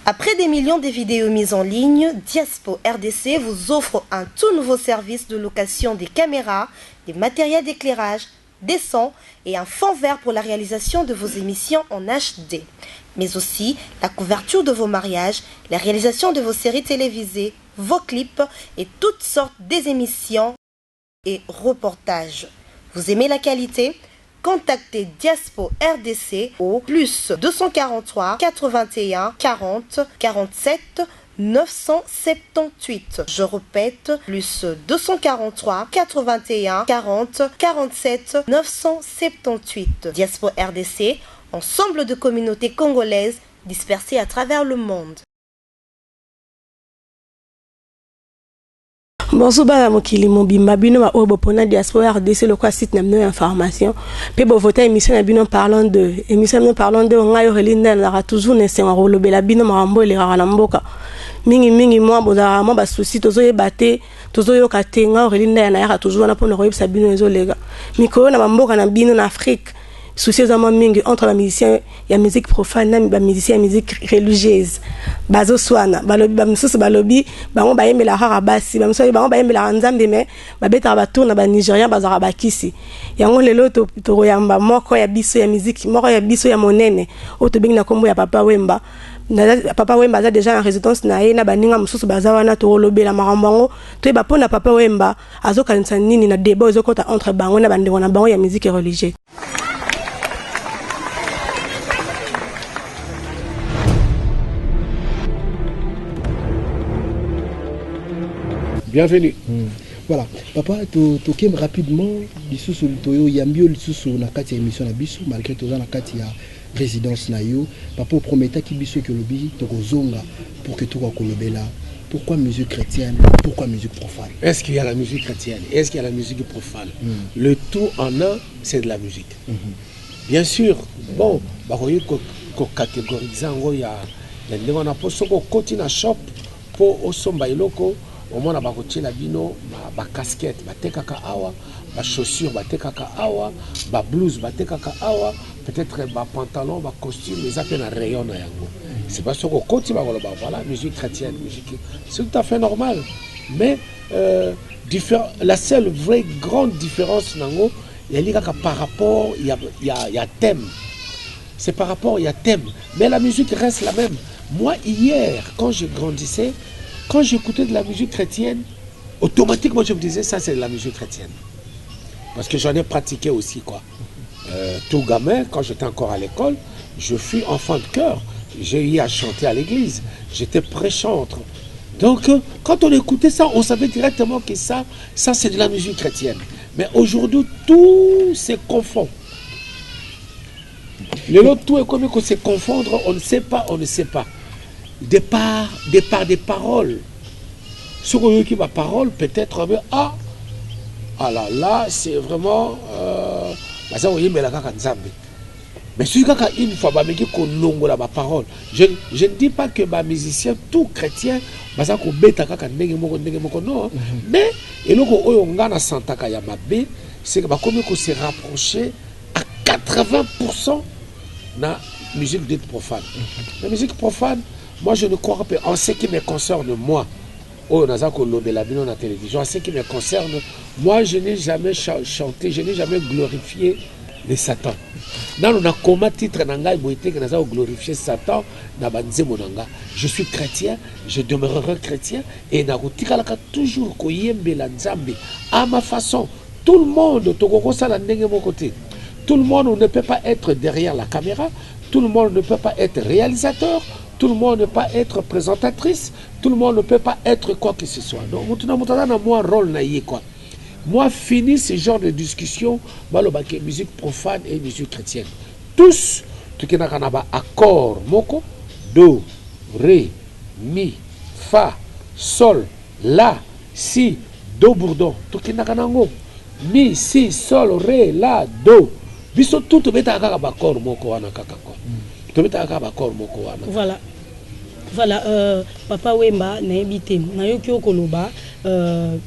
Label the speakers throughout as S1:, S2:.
S1: Après des millions de vidéos mises en ligne, Diaspo RDC vous offre un tout nouveau service de location des caméras, des matériels d'éclairage, des sons et un fond vert pour la réalisation de vos émissions en HD. Mais aussi la couverture de vos mariages, la réalisation de vos séries télévisées, vos clips et toutes sortes des émissions et reportages. Vous aimez la qualité? Contactez Diaspo RDC au plus 243 81 40 47 978. Je répète, plus 243 81 40 47 978. Diaspo RDC, ensemble de communautés congolaises dispersées à travers le monde.
S2: Bonjour bana mokili mobimba bino ba obo pona Diaspora RDC le quoi site namno information pe bo voter émission na bino parlant de ngayo relinda la toujours ne senga rolobela bino marambo le rara mboka mingi moi boza mo ba souci tozo yebate tozo yoka tenga relinda na ya toujours na pona royebsa bino ezo lega mikoro na mboka na bino na Afrique souci za mingi entre la musicien ya musique profane na ba musicien ya musique religieuse bazo swana balobi ba msusu balobi bango bayembela rara basi ba msusu bango bayembela nzambe me babeta ba tourna ba Nigérian bazara bakisi yango lelo to yamba moko ya biso ya musique moko ya biso ya monene o to bingi na kombo ya Papa Wemba Papa Wemba za déjà en résidence na ye na baninga msusu bazawa na to lobela marambango to ba pona Papa Wemba azokanisa nini na débat ezokota entre bango na bandeko na bango ya musique religieuse.
S3: Bienvenue.
S4: Voilà, papa, tu rapidement, Bissou Toyo, Yambio, Bissou na kati ya émission na Bissou, malgré tout ça na kati ya résidence na yo, papa promettait qui Bissou que le bi to zonga pour que tu wa kolobela. Pourquoi musique chrétienne? Pourquoi musique profane?
S3: Est-ce qu'il y a la musique chrétienne? Est-ce qu'il y a la musique profane? Le tout en un, c'est de la musique. Bien sûr, bon, bah ko catégoriser en il y a on a posé ko continue shop pour osomba iloko. Au moins, on a la bino, ba casquette, ba tekaka awa, ba chaussures, ba tekaka awa, ba blouse, ba tekaka awa, peut-être ba pantalon, ba costume, les appels à rayon na yango. C'est pas ce qu'on continue voilà, musique chrétienne, musique, c'est tout à fait normal. Mais la seule vraie grande différence nango, il y a par rapport, il y a thème. C'est par rapport, il y a thème. Mais la musique reste la même. Moi, hier, quand je grandissais, quand j'écoutais de la musique chrétienne, automatiquement je me disais ça c'est de la musique chrétienne. Parce que j'en ai pratiqué aussi quoi. Tout gamin, quand j'étais encore à l'école, je fus enfant de chœur. J'ai eu à chanter à l'église. J'étais pré-chantre. Donc quand on écoutait ça, on savait directement que ça c'est de la musique chrétienne. Mais aujourd'hui, tout se confond. Tout est comme qu'on se confondre, on ne sait pas. De par des paroles. Ce qu'on dit ma parole, peut-être, là, c'est vraiment. Mais si une fois, ma parole, je ne dis pas que ma musicien, tout chrétien, non. Mais, c'est que se rapprocher à 80% de la musique dite profane. La musique profane, moi, je ne crois pas en ce qui me concerne, moi. Oh, la télévision. En ce qui me concerne, moi, je n'ai jamais chanté, je n'ai jamais glorifié les Satan. Dans le coma titre, glorifié Satan, je suis chrétien, je demeurerai chrétien, et toujours à ma façon. Tout le monde, tout le monde ne peut pas être derrière la caméra, tout le monde ne peut pas être réalisateur. Tout le monde ne peut pas être présentatrice, tout le monde ne peut pas être quoi que ce soit. Donc, moi, rôle quoi. Moi, fini ce genre de discussion, musique profane et musique chrétienne. Tous, tout qui n'a accord, moko, do, ré, mi, fa, sol, la, si, do, bourdon, tout qui n'a mi, si, sol, ré, la, do. Biso tout beta accord, moko, wana kakako.
S5: Voilà, Papa Wemba na ebité na yoki okoloba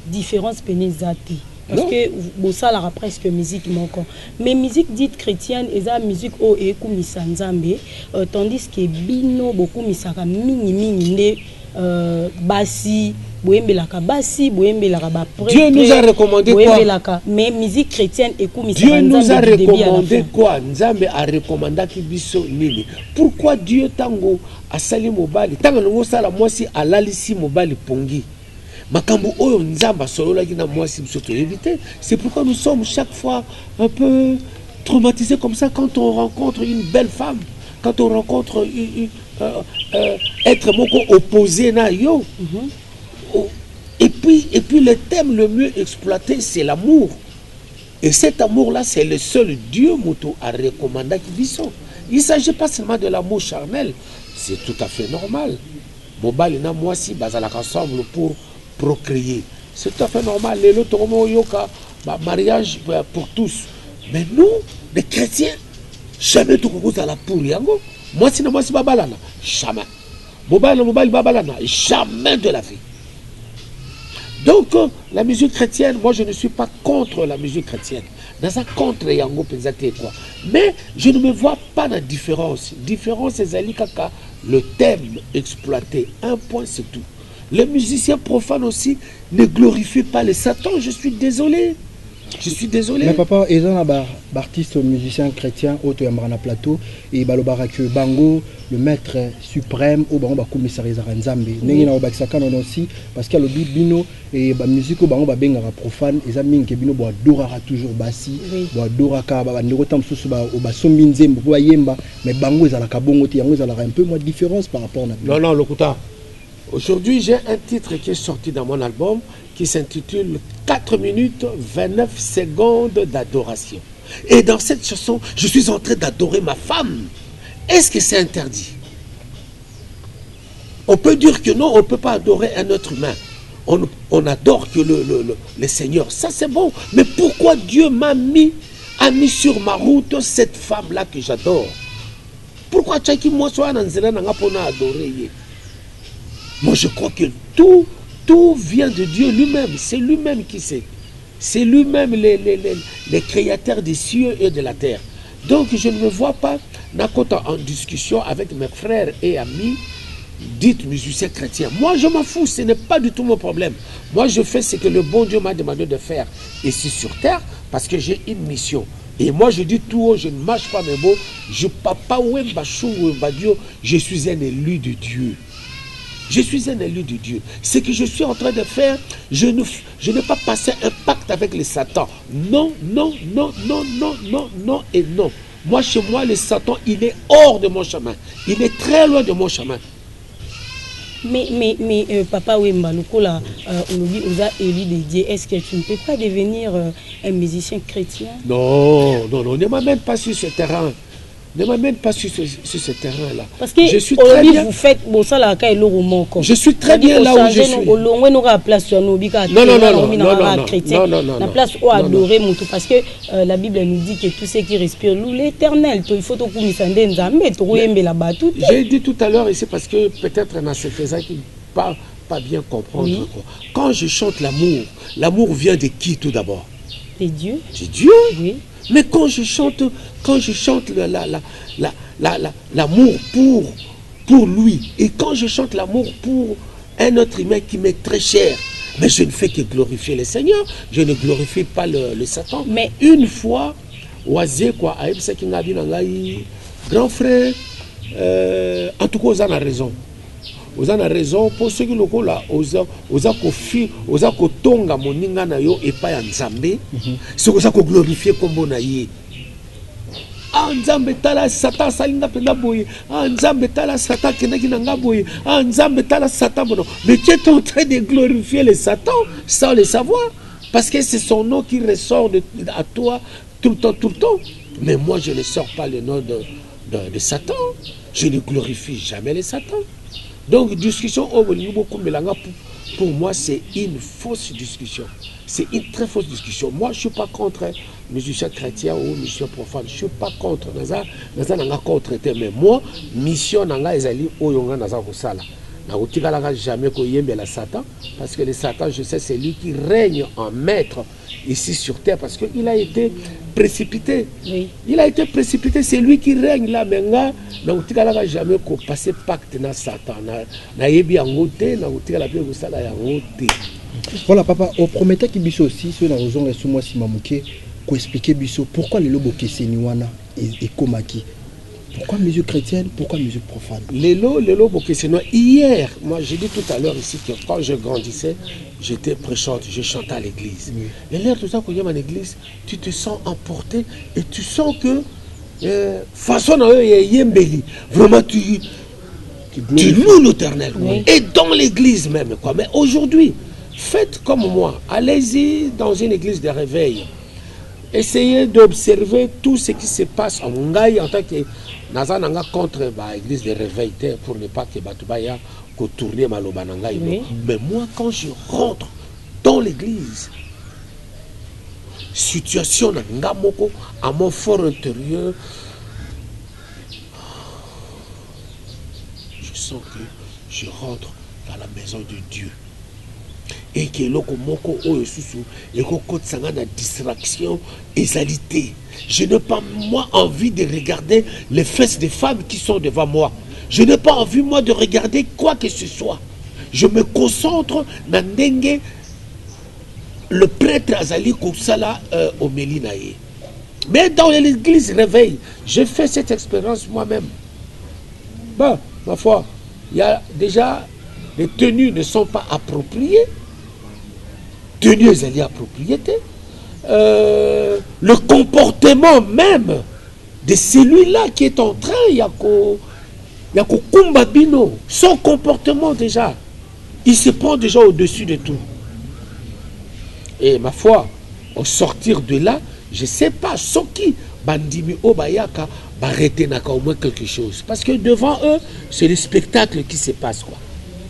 S5: différence penezate parce que bon ça la presque musique manquant mais musique dite chrétienne et ça musique o et kumisa nzambe tandis que bino beaucoup misaka mingi nde basi boyembelaka basi boyembelaka ba prêtre.
S3: Dieu nous a recommandé quoi?
S5: Mais musique chrétienne et kumisa
S3: Dieu nous a recommandé quoi? Nzambe a recommandé ki biso nini? Pourquoi Dieu tango asali mobali tango ngo sala mwasi alalisi mobali pongi makambo oyo nzamba solola ki na mwasi bisoto éviter. C'est pourquoi nous sommes chaque fois un peu traumatisés comme ça quand on rencontre une belle femme, quand on rencontre être moko opposé na yo. Et puis le thème le mieux exploité c'est l'amour. Et cet amour là c'est le seul Dieu moto a recommandé ki biso. Il ne s'agit pas seulement de l'amour charnel, c'est tout à fait normal. Mobali na mwasi bazalaka ensemble pour procréer. C'est tout à fait normal. Les yoka, mariage pour tous. Mais nous, les chrétiens, jamais tout le monde à la pour yango. Moi, si moi, si babalana, jamais. Mobile babalana, jamais de la vie. Donc, la musique chrétienne, moi, je ne suis pas contre la musique chrétienne. Dans ça, contre yango pensate quoi. Mais je ne me vois pas de différence. Différence, c'est Zalikaka, le thème exploité. Un point, c'est tout. Les musiciens profanes aussi ne glorifient pas les Satan. Je suis désolé. Je suis désolé.
S4: Mais papa, ils ont un artiste musicien chrétien au Toyambarana plateau et balobaraque bango le maître suprême au bango bakomissaire Nzambe. Nengi na obakisaka non aussi parce qu'il y a le bino et ba musique au bango ba bengara profane et amis ke bino bo adorara toujours basi bo adora ka ba ndeko tamsusu ba sombi nzembo bo yemba mais bango ezalaka bongo ti yango ezalaka un peu moins différence par rapport na.
S3: Non lokuta. Aujourd'hui, j'ai un titre qui est sorti dans mon album qui s'intitule 4 minutes 29 secondes d'adoration. Et dans cette chanson, je suis en train d'adorer ma femme. Est-ce que c'est interdit? On peut dire que non, on ne peut pas adorer un être humain. On adore que le Seigneur. Ça, c'est bon. Mais pourquoi Dieu a mis sur ma route cette femme-là que j'adore? Pourquoi Tchaki moi soit adorer? Moi, je crois que tout vient de Dieu lui-même. C'est lui-même qui sait. C'est lui-même les créateurs des cieux et de la terre. Donc, je ne me vois pas en discussion avec mes frères et amis, dites musiciens chrétiens. Moi, je m'en fous. Ce n'est pas du tout mon problème. Moi, je fais ce que le bon Dieu m'a demandé de faire ici sur terre parce que j'ai une mission. Et moi, je dis tout haut, je ne mâche pas mes mots. Je suis un élu de Dieu. Je suis un élu de Dieu. Ce que je suis en train de faire, je n'ai pas passé un pacte avec les Satan. Non, non, non, non, non, non, non et non. Moi, chez moi, le Satan, il est hors de mon chemin. Il est très loin de mon chemin.
S5: Mais Papa Wemba, on a élu de Dieu. Est-ce que tu ne peux pas devenir un musicien chrétien?
S3: Non, non, non, ne m'amène pas sur ce terrain. Ne m'amène pas sur ce terrain-là.
S5: Parce que
S3: je suis très bien.
S5: Vous faites
S3: je suis très bien là où je suis.
S5: Non, non, non, la place où adorer mon tout. Parce que la Bible nous dit que tout ce qui respire loue l'éternel. Il faut que nous
S3: j'ai dit tout à l'heure ici parce que peut-être c'est ça qui pas bien comprendre. Oui. Quand je chante l'amour, l'amour vient de qui tout d'abord?
S5: De Dieu.
S3: De Dieu.
S5: Oui.
S3: Mais quand je chante l'amour pour lui, et quand je chante l'amour pour un autre humain qui m'est très cher, mais je ne fais que glorifier le Seigneur, je ne glorifie pas le Satan.
S5: Mais
S3: une fois, grand frère, en tout cas, vous avez raison. Vous avez raison pour ceux qui sont là, vous avez tonga moninga na yo et pas nzambe, c'est vous avez glorifié comme bonaye. Ah nzambe tala satan salinga penda boye, ah nzambe tala satan kenaki nanga boye, ah nzambe tala satan bono. Mais tu es en train de glorifier le Satan sans le savoir, parce que c'est son nom qui ressort à toi tout le temps. Mais moi je ne sors pas le nom de Satan, je ne glorifie jamais le Satan. Donc, discussion pour moi, c'est une fausse discussion. C'est une très fausse discussion. Moi, je ne suis pas contre musicien chrétien ou musicien profane. Je ne suis pas contre. Mais moi, mission nanga ezali oyonga naza kosala. n'a jamais koyembe la Satan, parce que le Satan, je sais, c'est lui qui règne en maître ici sur terre, parce qu'il a été précipité.
S5: Oui.
S3: Il a été précipité, c'est lui qui règne là. Mais n'a jamais passé pacte na Satan. Na yebi angote, na utika la pie kusala ya ngote.
S4: Voilà, papa, on promettait qu'il biso aussi, sur la raison et sous moi si mamouké, qu'on expliquait biso pourquoi les lobos qui niwana et komaki. Pourquoi musique chrétienne, pourquoi musique profane?
S3: Les lobos qui hier, moi j'ai dit tout à l'heure ici que quand je grandissais, j'étais prêchante, je chantais à l'église. Oui. Et l'air tout ça qu'on y a à l'église, tu te sens emporté et tu sens que façon vraiment tu loues l'Éternel. Oui. Et dans l'église même quoi. Mais aujourd'hui, faites comme moi, allez-y dans une église de réveil. Essayez d'observer tout ce qui se passe en Ngaï en tant que Nazananga contre l'église de réveil pour ne pas que Batubaya tourner Malobananga. Oui. Mais moi, quand je rentre dans l'église, situation Ngamoko à mon fort intérieur, je sens que je rentre dans la maison de Dieu. Et que loko moko o susu et ko kotsanga na distraction exalité. Je n'ai pas moi envie de regarder les fesses des femmes qui sont devant moi. Je n'ai pas envie moi de regarder quoi que ce soit. Je me concentre na ndenge le prêtre Azali Kousala au Melinaye. Mais dans l'église réveil, j'ai fait cette expérience moi-même. Bon, ma foi, il y a déjà les tenues ne sont pas appropriées. Tenues alliées à propriété. Le comportement même de celui-là qui est en train, Yako Kumbabino, son comportement déjà, il se prend déjà au-dessus de tout. Et ma foi, au sortir de là, je ne sais pas, ce qui Bandimi Obayaka va arrêter au moins quelque chose. Parce que devant eux, c'est le spectacle qui se passe.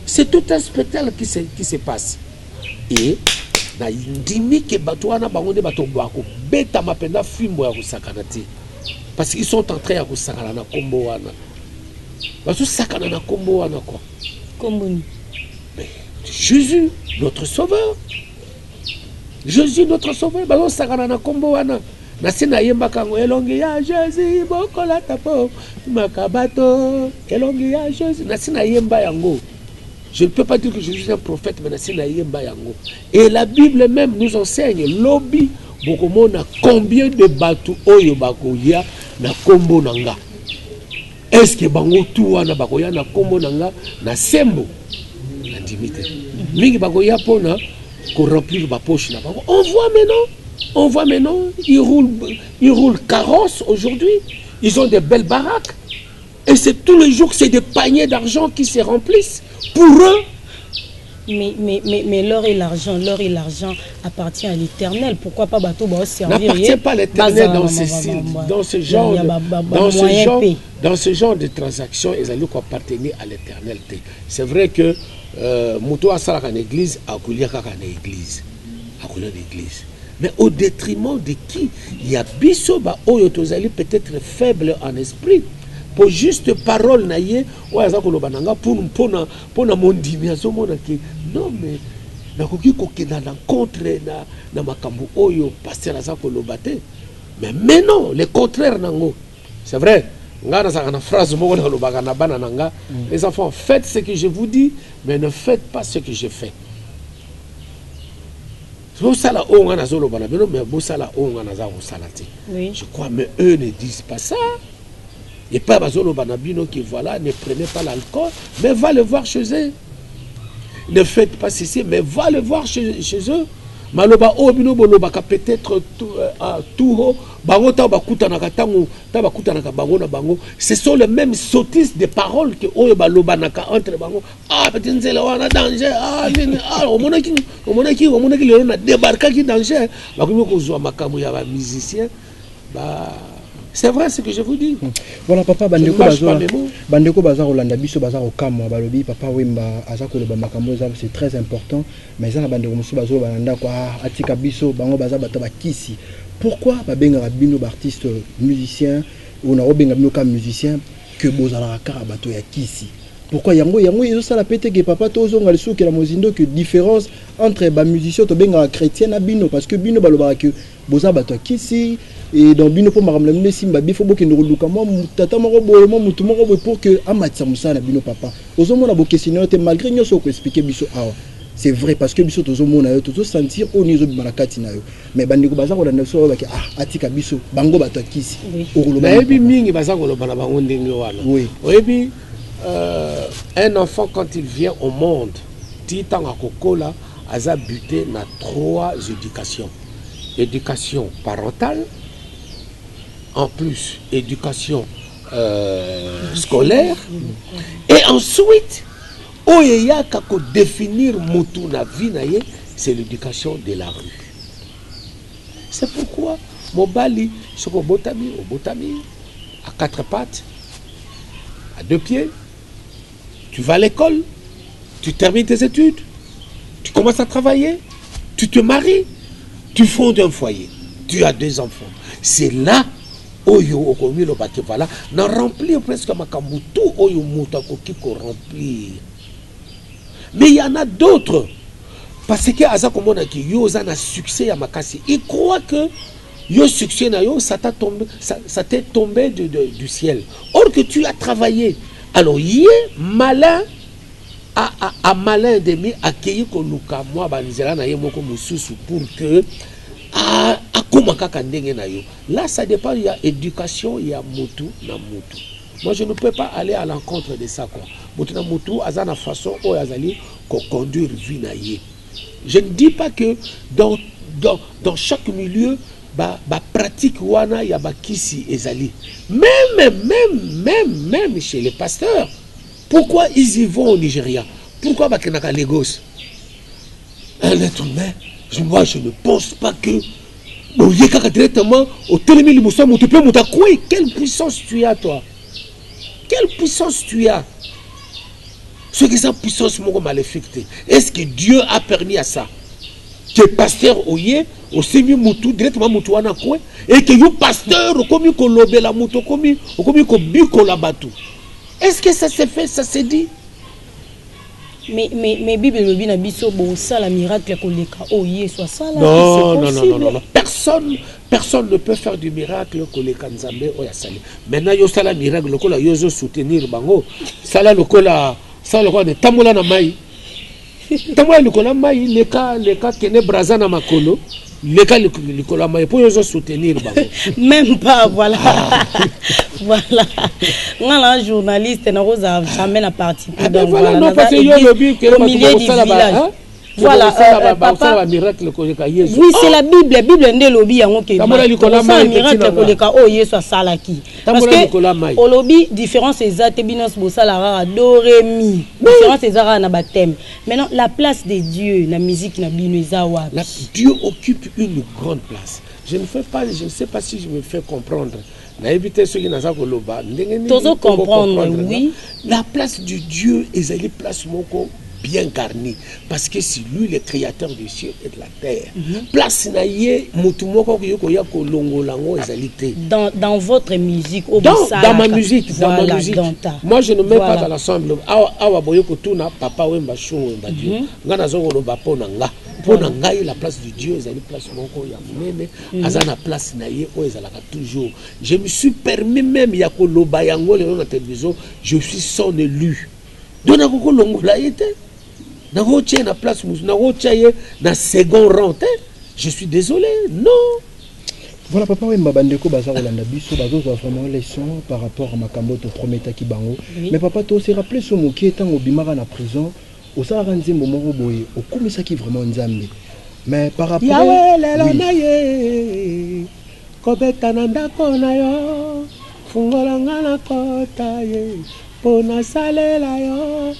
S3: C'est tout un spectacle qui se passe. Et parce qu'ils sont en train de sakana na kombo wana. Parce que sakana na kombo wana quoi. Mais Jésus, notre sauveur. Jésus, notre sauveur. Parce que sakana na kombo wana. Nasina yemba kango elongi ya Jésus bokola tapo makabato elongi ya Jésus nasina yemba yango. Je ne peux pas dire que je suis un prophète, mais et la Bible même nous enseigne lobby bokomona combien de bateaux oyo bakoya na kombo nanga. Est-ce que bango tout wana bakoya na kombo nanga na sembo na dimité. Mingi bakoya pona ko remplir ba poche na bango. On voit maintenant, ils roulent carrosse aujourd'hui. Ils ont des belles baraques. Et c'est tous les jours que c'est des paniers d'argent qui se remplissent. Pour eux.
S5: Mais l'or et l'argent appartient à l'Éternel. Pourquoi pas bateau servir?
S3: N'appartient pas à l'Éternel dans ce genre de transactions. Ils allaient appartenir à l'Éternel. C'est vrai que Mouto a ça en église, à l'église. Mais au détriment de qui? Il y a Bissoba Oyotozali peut-être faible en esprit. Pour juste parole naïe ou à Zakolobananga pour mon diminution non mais nakoki kokena na contre na makambo oyo pasteur Azakolobate mais non le contraire nango c'est vrai ngana ça na phrase moko na lobaka na bana nanga les enfants faites ce que je vous dis mais ne faites pas ce que je fais. Je crois mais eux ne disent pas ça. Et pas Bazolo Banabino qui voilà, ne prenez pas l'alcool, mais va le voir chez eux. Ne faites pas ceci, mais va le voir chez eux. Maloba Obino Bolobaka peut-être tout haut, Bangota Bakutanaka Tango, Tabakutanaka Bangona Bango. Ce sont les mêmes sottises de paroles que Oyobalobanaka entre Bango. Ah, peut-être c'est là, danger. Ah, au monaki, on a débarqué qui danger. Bakumoko Zoa Makamu Yaba musicien. C'est vrai ce que je vous dis.
S4: Voilà papa Bandeko Bazar Olanda Biso Bazar Okamo Balobi papa Wemba Azako Loba Makambo c'est très important mais ça Bandeko Musu Bazar Balanda quoi Atika Biso Bango Bazar Bataba Kisi. Pourquoi babenga bino artiste musicien ou na obenga bino comme musicien que Bozala Karabato ya Kisi? Pourquoi yango ils ça la pété que papa tozo ngal sou que la mozindo que différence entre ba musicien to benga chrétien na bino parce que bino baloba que boza bato kisi et dans bino pour maramla simba bifo boke ndoluka moi tata moko boye moi mutu moko boye pour que amatsa musana bino papa ozo mona bo questionner malgré nyoso ko expliquer biso awa c'est vrai parce que biso tozo mona yo tozo sentir au nizo bimalakati na yo mais bandiko baza ko na so ba ke atika biso bango bato kisi
S3: okoloba na ebi mingi baza ko loba na bango ndenge wana oyebi un enfant quand il vient au monde titan à kokola aza buté na 3 éducations. Éducation parentale, en plus éducation scolaire, et ensuite oyeya kako définir mutu na vie na ye, c'est l'éducation de la rue. C'est pourquoi mobali soko botami à 4 pattes, à 2 pieds. Tu vas à l'école, tu termines tes études, tu commences à travailler, tu te maries, tu fondes un foyer, tu as 2 enfants. C'est là oyo okomi lo bake voilà, na remplir presque makamutu oyo muta koki ko remplir. Mais il y en a d'autres parce que aza komona ki yo za na succès ya makasi. Il croit que yo succès na yo ça t'est tombé du ciel. Or que tu as travaillé. Alors, il est malin à malin demi accueillir que luka moi banzela na yemoko mususu pour que là ça dépend, il y a éducation, il y a mutu na mutu. Moi je ne peux pas aller à l'encontre de ça quoi. Mutu na mutu azana façon o azali ko conduire vie na ye. Je ne dis pas que dans chaque milieu ba pratique wana ya ba kisi ezali. Même chez les pasteurs. Pourquoi ils y vont au Nigeria? Pourquoi bakenaka Lagos? Un être humain, moi je ne pense pas que directement au télémili moussa moutepé moutakoui. Quelle puissance tu as toi? Quelle puissance tu as? Ce qui est sa puissance maléfique. Est-ce que Dieu a permis à ça? Que pasteur oye au semi mutu directement mutu wana kwe et que you pasteur komi ko lobela mutu komi ko biko la batu. Est-ce que ça s'est fait, ça s'est dit?
S5: Mais Bible lobi na biso bo ça la miracle ko leka oye soit ça là.
S3: Non. Personne ne peut faire du miracle ko leka nzambe oya sali. Maintenant yo sala miracle ko la yo zo soutenir bango. Sala lokola ne tamola na mai. Tamola lokola mai leka kene braza na makolo. Leka lokola mai pour yo zo soutenir bango.
S5: Même pas voilà. Voilà. Ngala journaliste na rosa jamais na participer dans
S3: voilà non parce que yo lobi que
S5: au milieu du village. Voilà, papa. Oui, c'est la Bible. La Bible est lobby yango ke. Ça miracle koleka o yeso salaki. Parce que au lobby différence exacte binos bosala rara do ré mi. Différence ezara na baptême. Maintenant la place de Dieu na musique na bino ezawa.
S3: Dieu occupe une grande place. Je ne sais pas si je me fais comprendre. Na éviter ceux qui n'ont koloba.
S5: Tozo comprendre oui.
S3: La place du Dieu ezali place moko bien garni parce que c'est lui le créateur du ciel et de la terre. Place naie mutumoko yoko ya kolongolango ezalité.
S5: Dans votre musique
S3: dans ma musique, moi je ne mets pas dans l'ensemble. Awa boyoko tuna papa wemba chou wemba Dieu. Ngana zongo lo bapona nga. Pona ngai la place du Dieu ezali place moko ya munene azana place naie o ezalaka toujours. Je me suis permis même ya koloba yango le na télévision, je suis son élu. Dona koko longola yete. Na place na second rang. Je suis désolé, non.
S4: Voilà papa Wemba bandeko baza kolanda biso bazo vraiment leçon par rapport à makambo to prometa ki bango. Mais papa to se rappeler so moki etant obimara na prison au sara nzembo moko boye okomisa ki vraiment nzambe. Mais par rapport
S3: Yahweh lelo na ye kobeta na ndako na yo fungola ngana kota ye pona salela yo.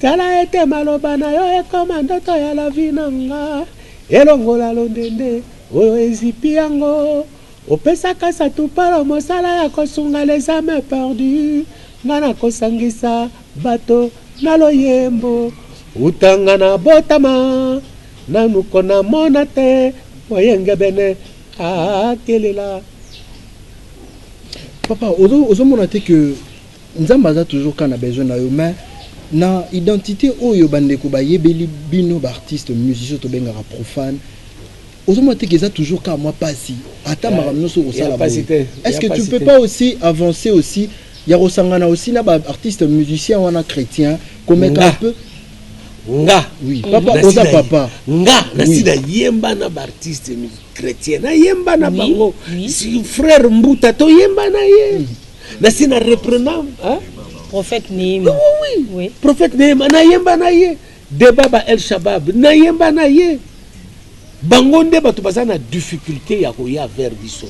S3: Tala ete maloba na yo ekoma ndoto ya la vie nanga elongola londende oyo ezipi yango opesaka satupalo mosala ya kosunga les âmes perdues nga na kosangisa bato na loyembo utanga na botama nanuko na mona te oyenge bene akelela.
S4: Papa ozomona te que nzambe aza toujours quand on a besoin na yo mais na identité oyo bandeko bayebeli bino artiste musicien to bengaka profane Aujourd'hui, tu as toujours qu'à moi passer. Attends, est-ce que tu peux pas aussi avancer aussi? Il y a aussi un artiste musicien ou un chrétien comme un peu.
S3: Nga.
S4: Oui. Papa, osa papa.
S3: Nga. Nasi na yemba na artiste chrétien. Na yemba na bango. Si frère Mbuta to yemba na ye. Nasi na reprenant.
S5: Prophète Nehema.
S3: Oui. Prophète Nehema na yemba na ye. Debaba El Shabab na yemba na ye. Bangonde batu bazana difficulté ya koya vers biso.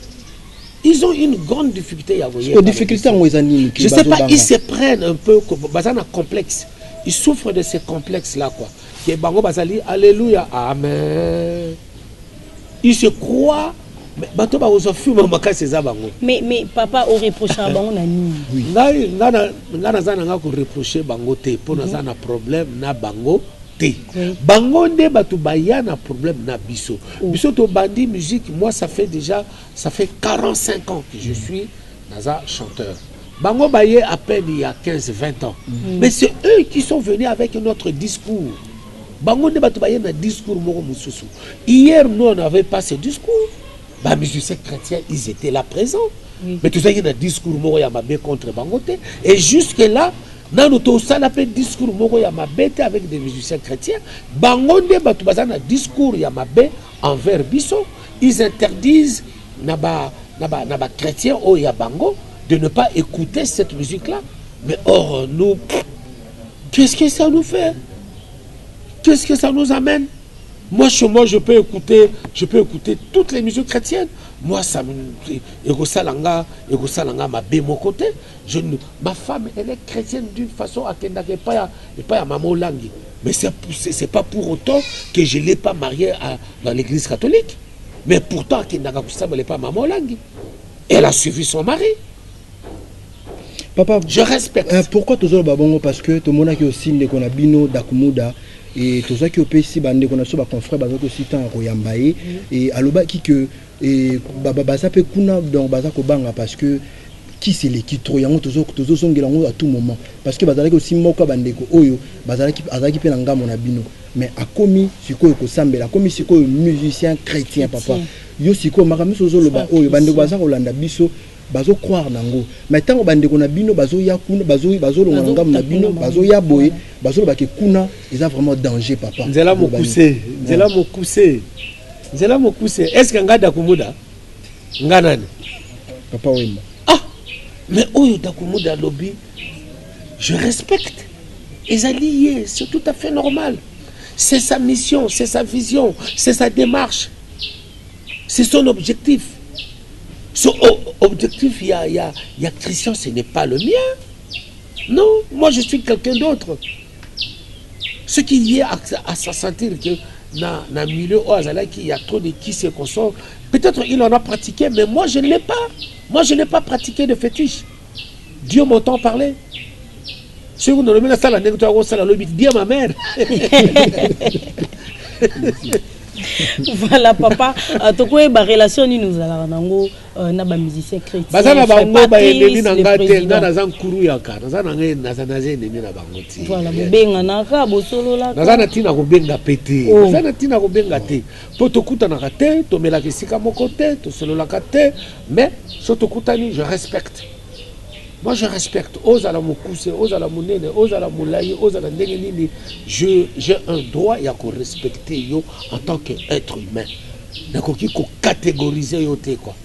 S3: Ils ont une grande difficulté ya koya.
S4: Difficulté en Wezani.
S3: Je sais pas, ils se prennent un peu bazana complexe. Ils souffrent de ces complexes là quoi. Que bango bazali alléluia amen. Ils se croient mais bato ba ozofu maka ces bango.
S5: Mais papa au reproche à bango na nini?
S3: Oui. Nga zana nga ko reprocher bango te pour na zana problème na bango. Bango nde batu baya na problème na biso. Biso to bandi musique, moi ça fait 45 ans que je suis naza chanteur. Bango baye à peine il y a 15-20 ans. Mais c'est eux qui sont venus avec notre discours. Bango nde batu baya na discours moko mususu. Hier nous on n'avait pas ce discours. Bah musiciens chrétiens ils étaient là présents. Mais tout ça il y a un discours moko ya mabe contre Bangote et jusque là dans notre salle appel discours moko ya mabete avec des musiciens chrétiens bangonde batu bazana discours ya mabe envers biso ils interdisent naba chrétiens o ya bango de ne pas écouter cette musique là mais or nous qu'est-ce que ça nous fait, qu'est-ce que ça nous amène? Moi je peux écouter toutes les musiques chrétiennes. Moi ça me egosalanga ma bé mon côté. Ma femme elle est chrétienne d'une façon à qu'elle n'avait pas à maman langue. Mais c'est pas pour autant que je l'ai pas mariée dans l'église catholique. Mais pourtant qu'elle n'avait pas maman langue. Elle a suivi son mari.
S4: Papa,
S3: je respecte.
S4: Pourquoi toujours babongo? Parce que tout le monde qui aussi ne connaît bino dakumuda. Et tout ça qui au pays bande qu'on a sur confrère bazako aussi temps royambaye et aloba qui que et baba ça peut kuna donc bazako banga parce que qui c'est les qui troyango toujours songelango à tout moment parce que bazalaki aussi moka bandeko oyo bazalaki pe na ngamo na bino mais a commis sikoyo ko sambela commis sikoyo musicien chrétien papa yo sikoyo makambo sozo loba oyo bandeko bazako landa biso bazo croire nango mais tant bandeko na bino bazo ya kuna bazo longa ngam na bino bazo ya boye bazo ba ke kuna ils a vraiment danger papa
S3: nzela mokuse est-ce que ngada kumuda nganani
S4: papa wema
S3: mais oyo dakumuda lobby je respecte ils ont lié c'est tout à fait normal c'est sa mission c'est sa vision c'est sa démarche c'est son objectif. Son objectif, il y a Christian, ce n'est pas le mien. Non, moi je suis quelqu'un d'autre. Ce qui y est à se sentir que dans le milieu où il y a trop de qui se consomment, peut-être il en a pratiqué, mais moi je ne l'ai pas. Moi je n'ai pas pratiqué de fétiche. Dieu m'entend parler. Si vous ne le mettez pas la dis à ma mère.
S5: Voilà papa to ko ba relation ni nous ala nango na ba musicien chrétien
S3: bazana bango ba endeli na ngate na zan kuru ya ka nazana ngai nazana zene ni na bango ti
S5: voilà bobenga na ka bosolo la
S3: nazana tina ko benga pété nazana tina ko benga te po to kuta na kate to mela kesika moko te to solo la kate mais so to kutani je respecte. Moi je respecte, osala mokuse, osala munene, osala moulaye, osala ndenge nini. J'ai un droit ya ko respecter yo en tant qu'être humain. Nakoki ko catégoriser yo te quoi.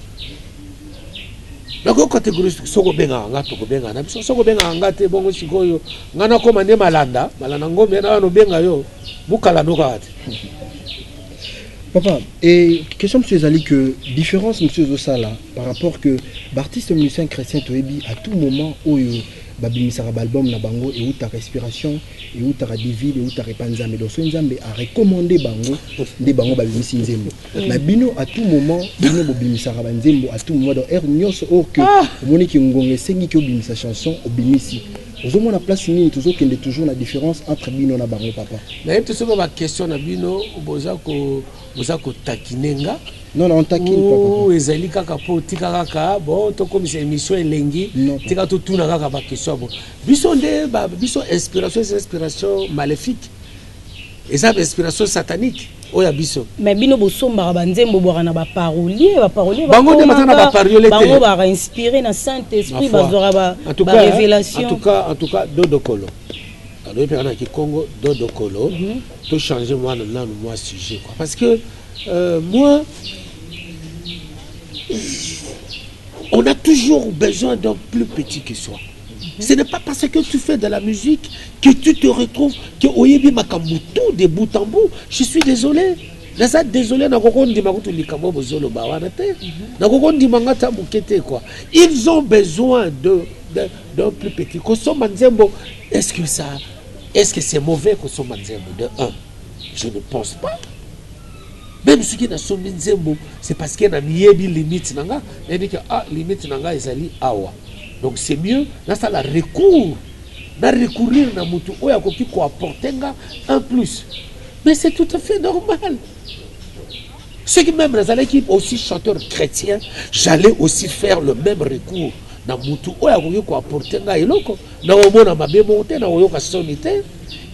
S3: Nako catégoriser soko benga nga to ko benga na biso soko benga nga te bongo sikoyo. Ngana ko mande malanda ngombe na no benga yo. Mukala no kati.
S4: Papa, et question monsieur Zali que différence monsieur Zosala par rapport que l'artiste musicien chrétien Toebi à tout moment où babimisara album na bango et où ta respiration et où ta divine et où ta repanza mais donc nzambe a recommandé bango des bango babimisi nzembo na bino à tout moment bino bobimisara nzembo à tout moment dans air nyos o que moni ki ngonge sengi ki obimisa chanson obimisi Au moins la place unie toujours qu'il y a toujours la différence entre bino na bango papa.
S3: Mais tout ça ma question na bino bozako takinenga.
S4: Non on taquine papa.
S3: Ezali kaka po tika kaka bon to comme c'est émission elengi tika to tuna kaka ba question bon. Biso nde ba biso inspiration maléfique. Et ça inspiration satanique. Oya biso.
S5: Mais bino bosomba banzembo bora na ba parolier
S3: bango de matana ba parolier
S5: bango ba inspiré na Saint-Esprit bazora ba révélation.
S3: En tout cas Dodo Kolo. Alors il y a qui Congo Dodo Kolo to changer moi sujet quoi parce que moi on a toujours besoin d'un plus petit que soi. Ce n'est pas parce que tu fais de la musique que tu te retrouves que oyebi makambuto de bout en bout. Je suis désolé. Désolé ils ont besoin d'un plus petit. Est-ce que c'est mauvais de un? Je ne pense pas. Même ce qui n'a sommi nzembo, c'est parce qu'il y a une limite nanga. Il dit que limite nanga ezali awa. Donc c'est mieux, là ça la recours. Na recourir na mutu oya koki ko apporter un plus. Mais c'est tout à fait normal. Ceux qui même qui aussi chanteurs chrétiens, j'allais aussi faire le même recours. Na mutu oya koki ko apporter eloko. Na omona mabe monter na oyoka sonité.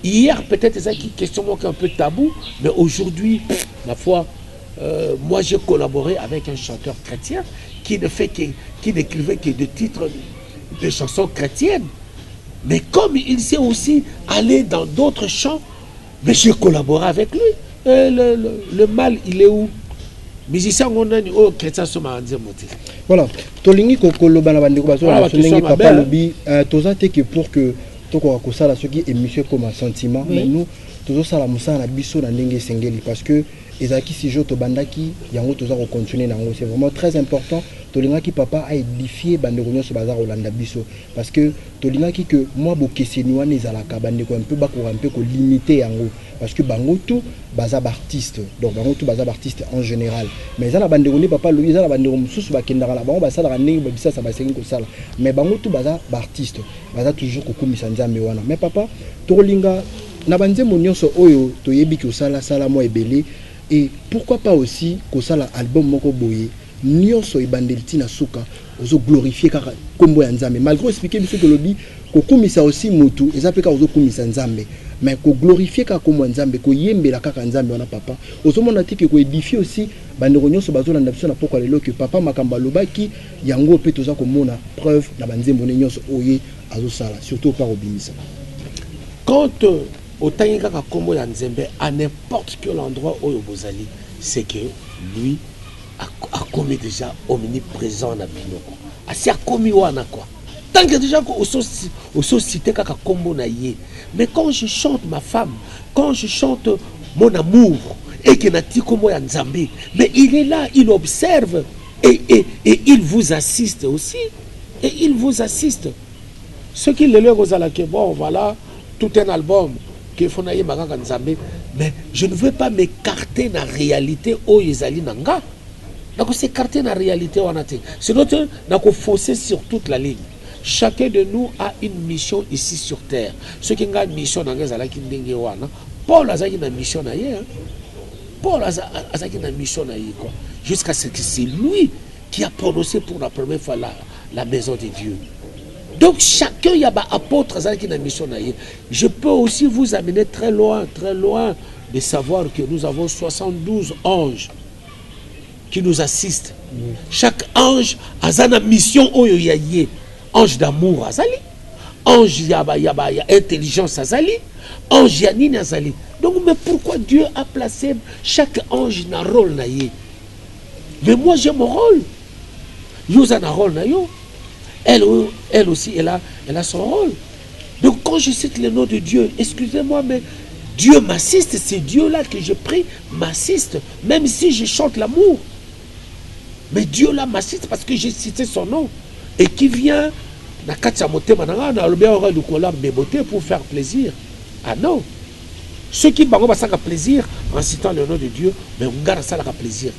S3: Hier peut-être c'est une question un peu tabou, mais aujourd'hui, ma foi, moi j'ai collaboré avec un chanteur chrétien qui n'écrivait que des titres de chansons chrétiennes. Mais comme il sait aussi aller dans d'autres chants, mais j'ai collaboré avec lui. Le mal, il est où? Musicien, on a dit, oh, chrétien, c'est ma motif.
S4: Voilà. Tolingi kokolo bana bandeko baso la sonengi papa lobi tozate que pour que toko akosala soki émission comme un sentiment mais nous toujours ça la musa na biso na ndenge sengeli parce que ezaki si joto bandaki yango toza ko continuer nango c'est vraiment très important tolingaki papa a édifié bandeko nyonso baza kolanda biso parce que tolingaki que moi bokeseni wana ezalaka bandeko un peu bakora un peu ko limiter yango parce que bango tout baza artiste donc bango tout baza artiste en général mais ça la bandeko ni papa lui ça la bandeko mususu bakendaka na bango basala ndenge babisa ça basengi ko sala mais bango tout baza artiste baza toujours ko komisa nzambe wana mais papa tolinga na banzembo nyonso oyo toyebi ki osala sala mo ebele. Et pourquoi pas aussi que ça l'album moko boye nyonso ibandelti na suka ozo glorifier kaka kombo ya nzambe malgré expliquer biso que lobi ko kumisa aussi mutu ezapeka ozo kumisa nzambe mais ko glorifier kaka kombo ya nzambe ko yembela kaka nzambe wana papa ozo mona tiki ko édifier aussi bandeko nyonso bazolanda biso na poko lelo que papa makamba lobaki yango pe toza ko mona preuve na banzembo nyonso oye azo sala surtout par obimisa
S3: quand autant il y a comme Nzembe à n'importe quel endroit où Bozali, c'est que lui a commis déjà omniprésent na binoko. Asi a commis wana quoi. Tant que déjà au société kaka kombo na yé. Mais quand je chante ma femme, quand je chante mon amour et que nati komo ya Nzambe, mais il est là, il observe et il vous assiste aussi. Et il vous assiste. Ce qui le leur aux que bon voilà tout un album. Mais je ne veux pas m'écarter de la réalité où ils allaient nanga. Donc s'écarter de la réalité où on a. C'est notre donc fausser sur toute la ligne. Chacun de nous a une mission ici sur terre. Ceux qui ont une mission dans les qui ndenge wana. Paul a une mission na yé. Paul a une mission na yé quoi. Jusqu'à ce que c'est lui qui a prononcé pour la première fois la maison de Dieu. Donc chacun y a un apôtre qui a une mission. Je peux aussi vous amener très loin de savoir que nous avons 72 anges qui nous assistent. Chaque ange a une mission. Ange d'amour azali, ange yaba intelligence azali, ange yanine azali. Donc mais pourquoi Dieu a placé chaque ange dans un rôle na yé? Mais moi j'ai mon rôle. Yo a un rôle na yo. Elle aussi, elle a son rôle. Donc quand je cite le nom de Dieu, excusez-moi, mais Dieu m'assiste, c'est Dieu-là que je prie, m'assiste, même si je chante l'amour. Mais Dieu-là m'assiste parce que j'ai cité son nom. Et qui vient pour faire plaisir. Ah non. Ceux qui ont plaisir en citant le nom de Dieu, mais on garde ça plaisir.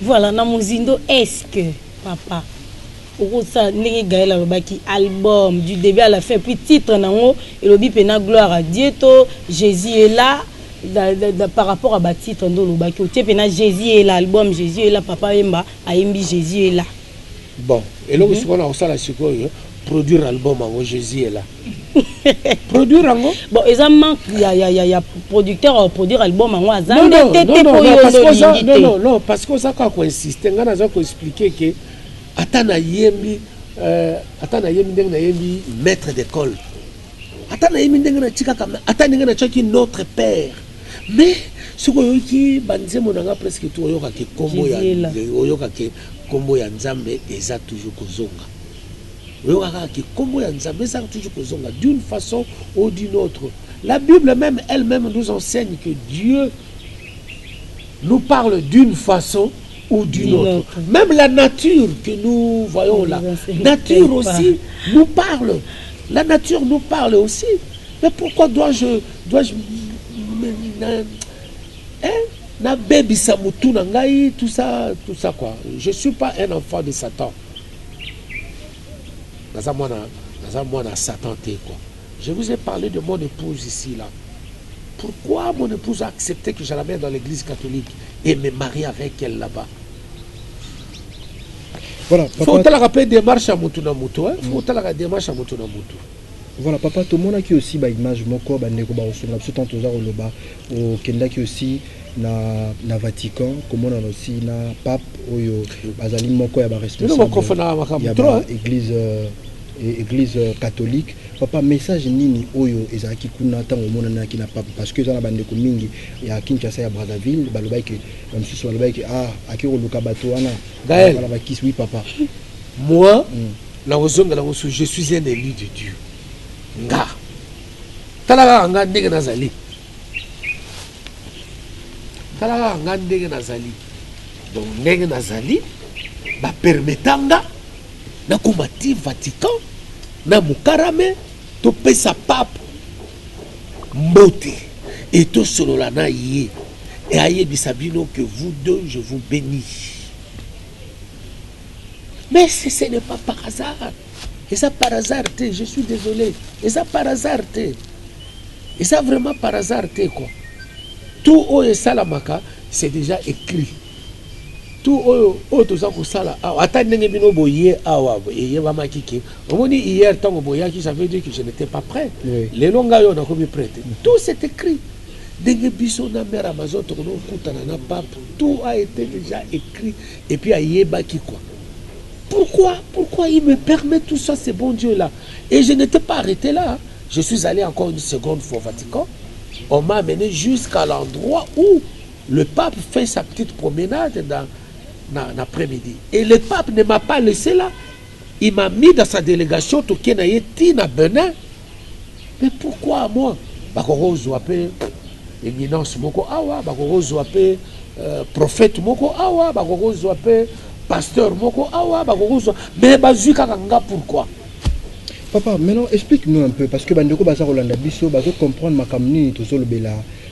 S5: Voilà, na mozindo, est-ce que, papa, pour ça, n'est Gaël Alobaki, album, du début à la fin, puis titre, nango, et le bipena gloire à Dieu, Jésus est là, par rapport à ba titre, ndo Lobaki, tu pena Jésus est là, album, Jésus est là, papa Emba, a Embi, Jésus est là.
S3: Bon, et là, ce qu'on a aussi la produire album, Jésus est là. Produire en gros.
S5: Bon, il y a producteur à produire album en gros.
S3: Non, parce que ça quoi insister, on a expliqué que atana yembi maître d'école. Atana yembi ndenge na chika kama atana ndenge na chaki notre père. Mais ce que qui banze monanga presque tout oyoka ke kombo ya Nzambe eza toujours kozonga. D'une façon ou d'une autre. La Bible même elle-même nous enseigne que Dieu nous parle d'une façon ou d'une autre. Même la nature que nous voyons là, nature aussi nous parle. La nature nous parle aussi. Mais pourquoi dois-je na baby samutu na ngai tout ça quoi. Je suis pas un enfant de Satan. Satan quoi. Je vous ai parlé de mon épouse ici là. Pourquoi mon épouse a accepté que je la mette dans l'église catholique et me marie avec elle là-bas?
S4: Voilà,
S3: faut la rappeler démarche à Mutuna Mutu, hein? Faut la démarche à Mutuna Mutu.
S4: Voilà, papa, tout le monde a qui aussi bah image moko bah neko ba osona biso tant aux oloba au Kenya qui aussi na Vatican comme on a aussi na pape oyo bazali moko ya ba responsable ya ba église catholique. Papa, message nini oyo ezaki kuna tango mona na ki na pape parce que za na bande ko mingi ya Kinshasa ya Brazzaville balobai ke même si balobai ke akiro luka bato wana
S3: Gaël
S4: bala ba kiss oui papa.
S3: Moi na ozonga na osu je suis un élu de Dieu. Nga talaka nga ndenge nazali donc ndenge nazali ba permetanga na kumati Vatican na mukarame to pesa pape mbote et to solola na ye et ayebisa bino que vous deux je vous bénis. Mais ce n'est pas par hasard. Et ça par hasard, je suis désolé. Et ça par hasard, et ça vraiment par hasard, quoi. Tout au et salamaka, c'est déjà écrit. Tout au tout ça pour ça là. Attendez, bino boye awa et yeba kiki. On dit hier tant que boyaki, ça veut dire que je n'étais pas prêt. Les longas on a comme prêt. Tout c'est écrit. Denge biso na mère Amazon to no kutana na pape. Tout a été déjà écrit et puis ayeba ki quoi. Pourquoi il me permet tout ça, ce bon Dieu-là? Et je n'étais pas arrêté là. Je suis allé encore une seconde fois au Vatican. On m'a amené jusqu'à l'endroit où le pape fait sa petite promenade dans l'après-midi. Et le pape ne m'a pas laissé là. Il m'a mis dans sa délégation au Kenaïti, à Benin. Mais pourquoi moi? Bakoro Zouapé, éminence Moko Awa, Bakoro Zouapé, prophète Moko Awa, Bakoro Zouapé, pasteur moko awa bakokuzo mais bazuka kanga pourquoi?
S4: Papa, maintenant explique-nous un peu parce que bandeko baza Rolanda biso bazo comprendre makamni to solo bela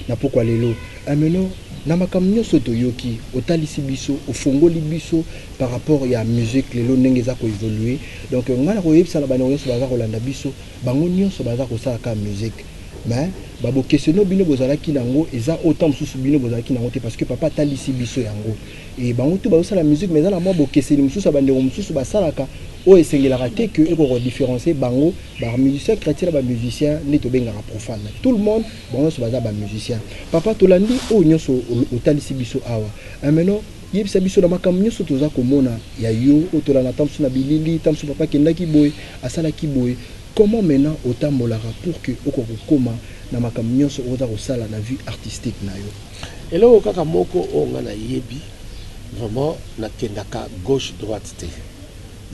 S4: na pourquoi lelo. Maintenant na makamni soto yoki otalisi biso ofongoli biso par rapport ya musique lelo ndenge za ko évoluer. Donc ngala ko yebisa la bandeko baza Rolanda biso bango nyonso baza ko sala ka musique. Mais babo questionno bino bozalaki nango eza autant mususu bino bozalaki nango te parce que papa talisi biso yango et bango tout ba la musique mais za na mo bo questionno mususu bandeko mususu basalaka o esengelaka te que eko différencier bango ba musicien chrétien ba musicien ne to benga profane tout le monde bango so baza ba musicien papa tolandi o nyonso otalisi biso awa maintenant yebisa biso na makambo nyonso toza komona ya yo otolana tamsu na bilili tamsu papa kendaki boy asala ki boy. Comment maintenant autant molara pour que okokoma na makambo nyonso oza kosala na vie artistique na yo?
S3: Et là au kaka moko onga na yebi vraiment na kendaka gauche droite te.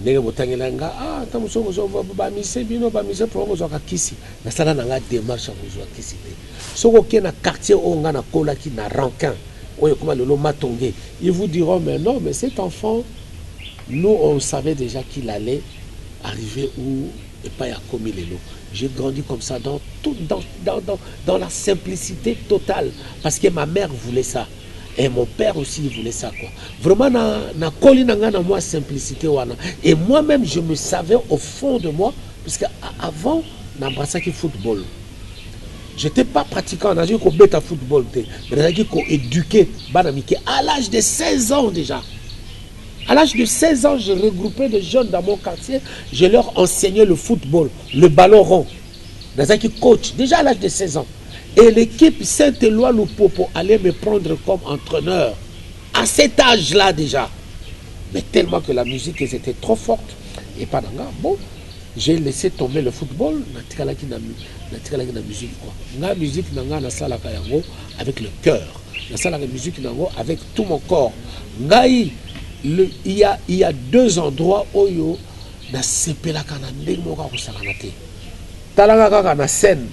S3: Ndenge botangela nga tamuso zo ba mise bino ba mise pro zo ka kisi na sala na nga démarche ko zo kisi te. Soko ke na quartier onga na kola ki na rankin oyo kuma lolo matongé. Ils vous diront mais non mais cet enfant nous on savait déjà qu'il allait arriver où et pas à commis les lots. J'ai grandi comme ça dans la simplicité totale parce que ma mère voulait ça. Et mon père aussi, il voulait ça, quoi. Vraiment, na koli nanga na moi simplicité wana. Et moi-même, je me savais au fond de moi, parce qu'avant, n'embrassais que football. Je n'étais pas pratiquant, on a dit qu'on bête à football, mais on a dit qu'on éduquait Banamike à l'âge de 16 ans déjà. À l'âge de 16 ans, je regroupais des jeunes dans mon quartier, je leur enseignais le football, le ballon rond. Nazaki coach, déjà à l'âge de 16 ans. Et l'équipe Saint-Éloi Lupopo allait me prendre comme entraîneur. À cet âge-là déjà. Mais tellement que la musique était trop forte. Et pas d'anga, bon, j'ai laissé tomber le football. La musique, quoi. La musique, na salaka yango avec le cœur. La salaka musique nango avec tout mon corps. Il y a deux endroits où yo na sepelaka na ndenge moko akosala te. Talanga kaka na scène.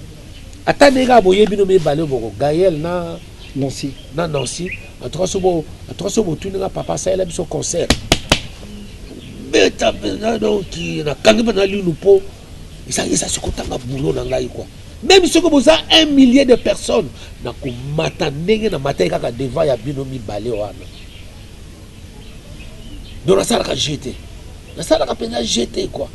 S3: Atanega boye bino me balé boko Gaël na
S4: Nancy.
S3: Na Nancy. Atrosobo tuninga papa ça il son concert. Beta bena donc na kangi bana lupo. Ça se kotanga boulot na ngai quoi. Même si vous avez 1 millier de personnes na ko matandenge na matai kaka devant ya bino mi balé wana. Donc la salle a jeté. La salle a peine jeté quoi.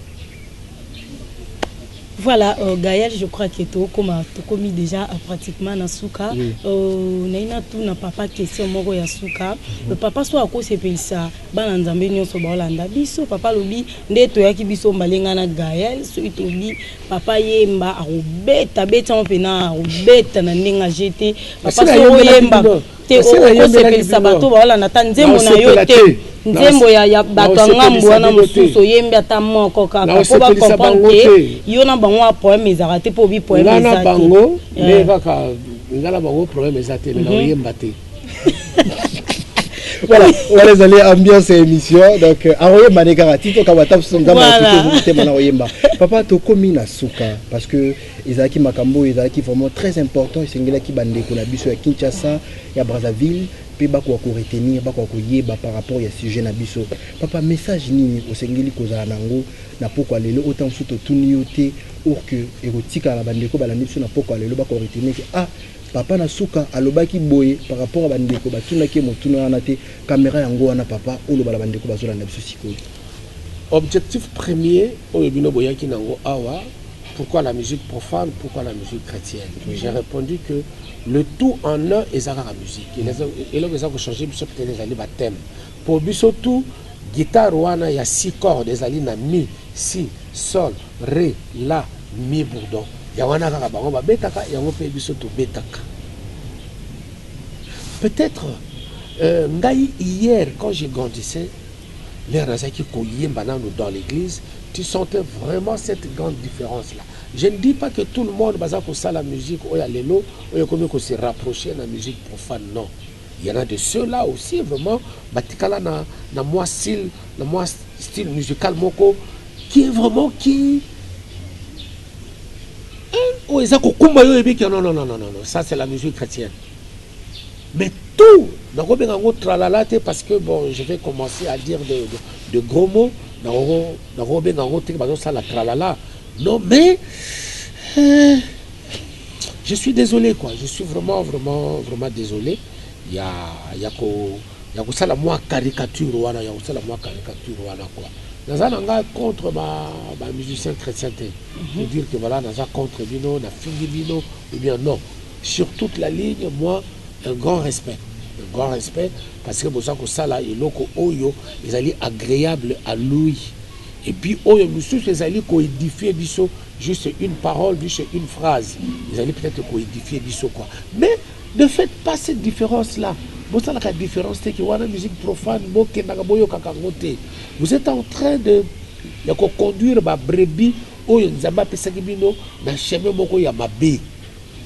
S5: Voilà, Gaël, je crois que tu as commis déjà pratiquement dans Souka. Naina tout na papa question moko ya Souka. Le papa soit à cause c'est ça. Ban nzambe nyonso ba Holanda biso papa lobi ndeto yaki biso mbalenga na Gaël, so itobi papa yemba arobeta beta on pena arobeta na ndenga jeté. Papa so yemba te o c'est ça bato ba Holanda tanzembo na yo te. Nzembo ya bato ngambo wana mususu yembe ata moko kaka po ba comprendre yo na bango a problème ezaka te po bi problème ezate
S3: na bango le kaka ngala bango problème ezate mais na yemba te.
S4: Voilà, on va les aller ambiance et émission. Donc, Aroye Manegara, Tito Kawata, son gamin, papa, tu commis na Souka, parce que Isaki Makambo, Isaki vraiment très important, c'est un qui bande pour la biso à Kinshasa, et à Brazzaville, puis bako ko retenir, bako ko yeba par rapport à sujet na biso. Papa, message ni au Sengeli koza nango, na poko lelo autant sous tout nioté, ou que érotika la bande ko balandi sur na poko lelo bako retenir ah papa na Souka alobaki boye par rapport à bandeko batunaki motuna na te caméra yango wana papa olo bala bandeko bazola na biso sikoyo.
S3: Objectif premier oyo bino boyaki nango awa, pourquoi la musique profane, pourquoi la musique chrétienne? J'ai répondu que le tout en un est la musique. Et là ils ont changé biso peut-être les ali baptême. Pour biso tout guitare wana ya 6 cordes des ali na mi, si, sol, ré, la, mi bourdon. Peut-être hier quand j'ai grandissais les razaki dans l'église, tu sentais vraiment cette grande différence là. Je ne dis pas que tout le monde basa pour ça la musique ou ya lelo ou comme qu'on se rapprocher de la musique profane, non. Il y en a de ceux-là aussi vraiment batikala na moi style musical moko qui est vraiment qui oh, non, ça c'est la musique chrétienne. Mais tout, parce que bon, je vais commencer à dire de gros mots, non, mais je suis désolé, quoi. Je suis vraiment désolé. Il y a ça la moi caricature, quoi. Nazalanga contre ma musicien chrétien. Je veux dire que voilà, Naza contre Bino, na fini Bino, ou bien non. Sur toute la ligne, moi, un grand respect. Un grand respect, parce que Bozako Sala et Loko Oyo, ils allaient agréables à lui. Et puis Oyo, nous ils allaient coédifier Bisso, juste une parole, juste une phrase. Ils allaient peut-être coédifier Bisso, quoi. Mais ne faites pas cette différence-là. La différence, c'est que la musique profane, vous êtes en train de conduire ma brebis au Nzamba Pesagibino dans le chemin moko ya mabe.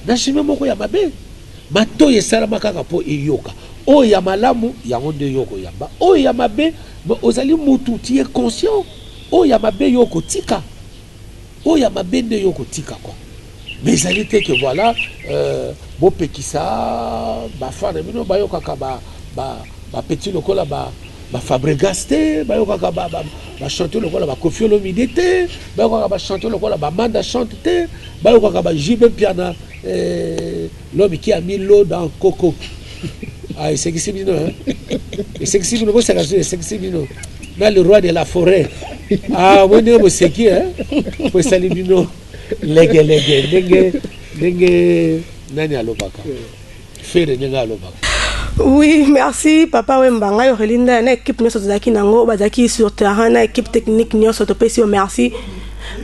S3: Dans le chemin moko ya mabe. Mato yesalama kaka po eyoka. O ya malamu ya onde yoko yamba. O ya mabe, ozali mutu tu es conscient. O ya mabe yoko tika. O ya mabe de yoko tika quoi. Mais ça dit que voilà, Bopekisa, Bafana, Bayoka petit locola, Fabregaste, Bayoka chanter le cola, Kofi Olomidete, Bayoka chanter le cola, Manda chante, Bayoka Jibé Piana, l'homme qui a mis l'eau dans Coco. Ah, c'est Sexibino, hein. Et Sexibino, c'est Sexibino. Là, le roi de la forêt. Ah, moi, c'est qui, hein? Pour Salibino. Légué. Nani alobaka. Fere Nenga alobaka.
S2: Oui, merci papa Wembanga yorelinda na équipe nyonso tozalaki nango bazalaki sur terrain na équipe technique nyonso topesi yo merci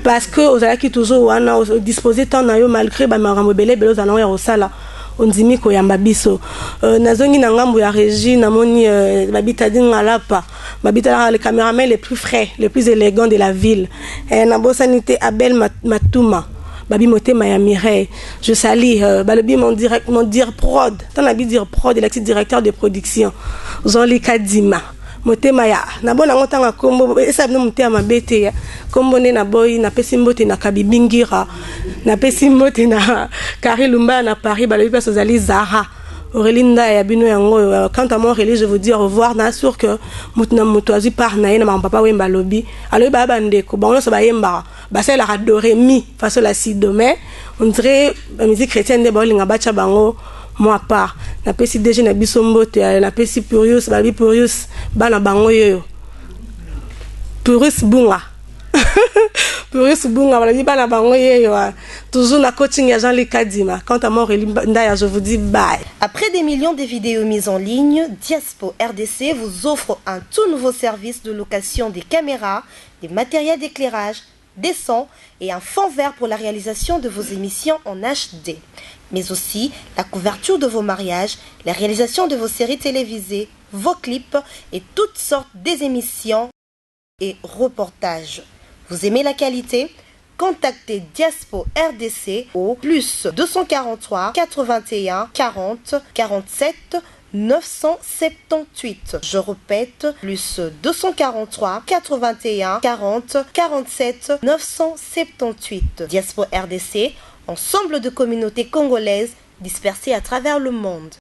S2: parce que ozalaki toujours wana disposer temps na yo malgré bamakambo ebele ebele ozala ya kosala ondimi koyamba biso nazongi na ngambo ya régie namoni babita dingalapa babita le caméraman les plus frais les plus élégants de la ville nabosani te Abel Matuma Babi Motema ya Mireille. Je salue Balobi mon dire prod. Tant la dire prod, il est directeur de production. Jean-Luc Kadima. Motema ya na bona ngotanga kombo esa bino motema bete ya kombo ne na boy na pesimbote na kabibingira na pesimbote na Karilumba na Paris Balobi paso zali Zara. Aurélinda ya bino yango quant à moi Aurélie je vous dis au revoir na sûr que mutna mutoazi par na ma papa wemba lobi alobi ba bandeko bon so ba yemba ba c'est la adoré mi face la si demain on dirait la musique chrétienne de bolinga bacha bango moi part na pesi déjà na bisombote na pesi Purius ba bi Purius bana bango yo Purius bunga Purius bunga bala bi bana bango yo toujours la coaching ya Jean-Luc Kadima. Quant à moi, Ndaya, je vous dis bye.
S1: Après des millions de vidéos mises en ligne, Diaspo RDC vous offre un tout nouveau service de location des caméras, des matériels d'éclairage, des sons et un fond vert pour la réalisation de vos émissions en HD. Mais aussi la couverture de vos mariages, la réalisation de vos séries télévisées, vos clips et toutes sortes d'émissions et reportages. Vous aimez la qualité ? Contactez Diaspo RDC au plus 243 81 40 47 978. Je répète, plus 243 81 40 47 978. Diaspo RDC, ensemble de communautés congolaises dispersées à travers le monde.